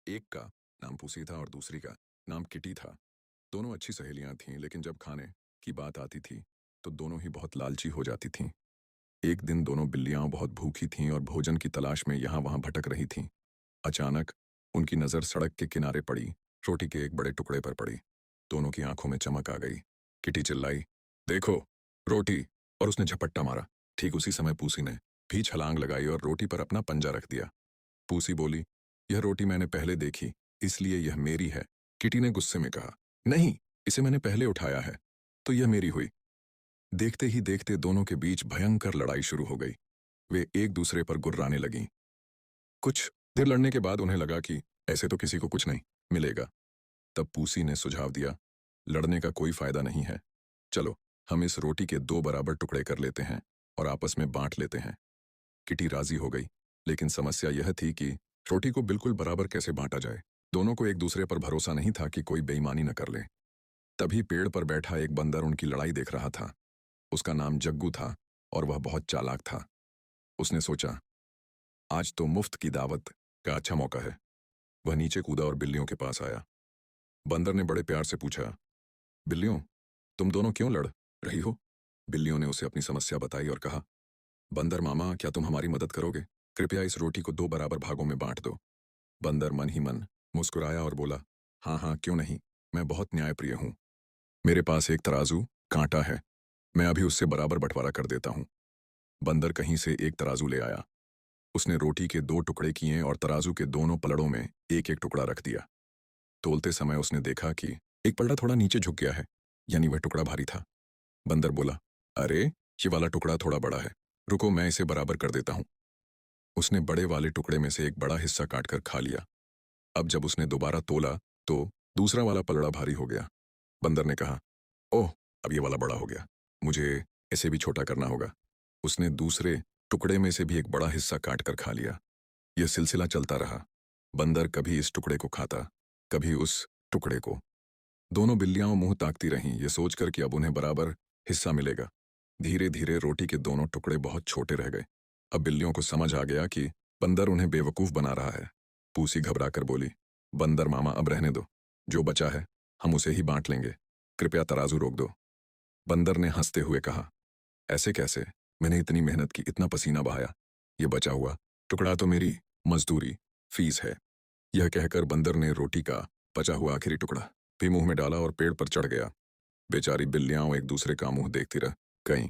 एक का नाम पूसी था और दूसरी का नाम किटी था। दोनों अच्छी सहेलियां थीं, लेकिन जब खाने की बात आती थी तो दोनों ही बहुत लालची हो जाती थीं। एक दिन दोनों बिल्लियां बहुत भूखी थीं और भोजन की तलाश में यहाँ वहां भटक रही थीं। अचानक उनकी नज़र सड़क के किनारे पड़ी, रोटी के एक बड़े टुकड़े पर पड़ी। दोनों की आंखों में चमक आ गई। किटी चिल्लाई, देखो, रोटी! और उसने झपट्टा मारा। ठीक उसी समय पूसी ने भी छलांग लगाई और रोटी पर अपना पंजा रख दिया। पूसी बोली, यह रोटी मैंने पहले देखी, इसलिए यह मेरी है। किटी ने गुस्से में कहा, नहीं, इसे मैंने पहले उठाया है, तो यह मेरी हुई। देखते ही देखते दोनों के बीच भयंकर लड़ाई शुरू हो गई। वे एक दूसरे पर गुर्राने लगीं। कुछ देर लड़ने के बाद उन्हें लगा कि ऐसे तो किसी को कुछ नहीं मिलेगा। तब पूसी ने सुझाव दिया, लड़ने का कोई फायदा नहीं है। चलो, हम इस रोटी के 2 बराबर टुकड़े कर लेते हैं और आपस में बांट लेते हैं। किटी राजी हो गई, लेकिन समस्या यह थी कि रोटी को बिल्कुल बराबर कैसे बांटा जाए। दोनों को एक दूसरे पर भरोसा नहीं था कि कोई बेईमानी न कर ले। तभी पेड़ पर बैठा एक बंदर उनकी लड़ाई देख रहा था। उसका नाम जग्गू था और वह बहुत चालाक था। उसने सोचा, आज तो मुफ्त की दावत का अच्छा मौका है। वह नीचे कूदा और बिल्लियों के पास आया। बंदर ने बड़े प्यार से पूछा, बिल्लियों, तुम दोनों क्यों लड़ रही हो? बिल्लियों ने उसे अपनी समस्या बताई और कहा, बंदर मामा, क्या तुम हमारी मदद करोगे? कृपया इस रोटी को 2 बराबर भागों में बांट दो। बंदर मन ही मन मुस्कुराया और बोला, हाँ हाँ, क्यों नहीं, मैं बहुत न्यायप्रिय हूँ। मेरे पास एक तराजू कांटा है, मैं अभी उससे बराबर बंटवारा कर देता हूँ। बंदर कहीं से एक तराजू ले आया। उसने रोटी के 2 टुकड़े किए और तराजू के दोनों पलड़ों में एक एक टुकड़ा रख दिया। तोलते समय उसने देखा कि एक पलड़ा थोड़ा नीचे झुक गया है, यानी वह टुकड़ा भारी था। बंदर बोला, अरे, ये वाला टुकड़ा थोड़ा बड़ा है, रुको मैं इसे बराबर कर देता हूँ। उसने बड़े वाले टुकड़े में से एक बड़ा हिस्सा काटकर खा लिया। अब जब उसने दोबारा तोला तो दूसरा वाला पलड़ा भारी हो गया। बंदर ने कहा, ओह, अब ये वाला बड़ा हो गया, मुझे इसे भी छोटा करना होगा। उसने दूसरे टुकड़े में से भी एक बड़ा हिस्सा काटकर खा लिया। यह सिलसिला चलता रहा। बंदर कभी इस टुकड़े को खाता, कभी उस टुकड़े को। दोनों बिल्लियां मुंह ताकती रहीं, ये सोचकर कि अब उन्हें बराबर हिस्सा मिलेगा। धीरे धीरे रोटी के दोनों टुकड़े बहुत छोटे रह गए। अब बिल्लियों को समझ आ गया कि बंदर उन्हें बेवकूफ बना रहा है। पूसी घबराकर बोली, बंदर मामा, अब रहने दो, जो बचा है हम उसे ही बांट लेंगे, कृपया तराजू रोक दो। बंदर ने हंसते हुए कहा, ऐसे कैसे, मैंने इतनी मेहनत की, इतना पसीना बहाया, ये बचा हुआ टुकड़ा तो मेरी मजदूरी फीस है। यह कहकर बंदर ने रोटी का बचा हुआ आखिरी टुकड़ा भी मुंह में डाला और पेड़ पर चढ़ गया। बेचारी बिल्लियां एक दूसरे का मुंह देखती रह गईं।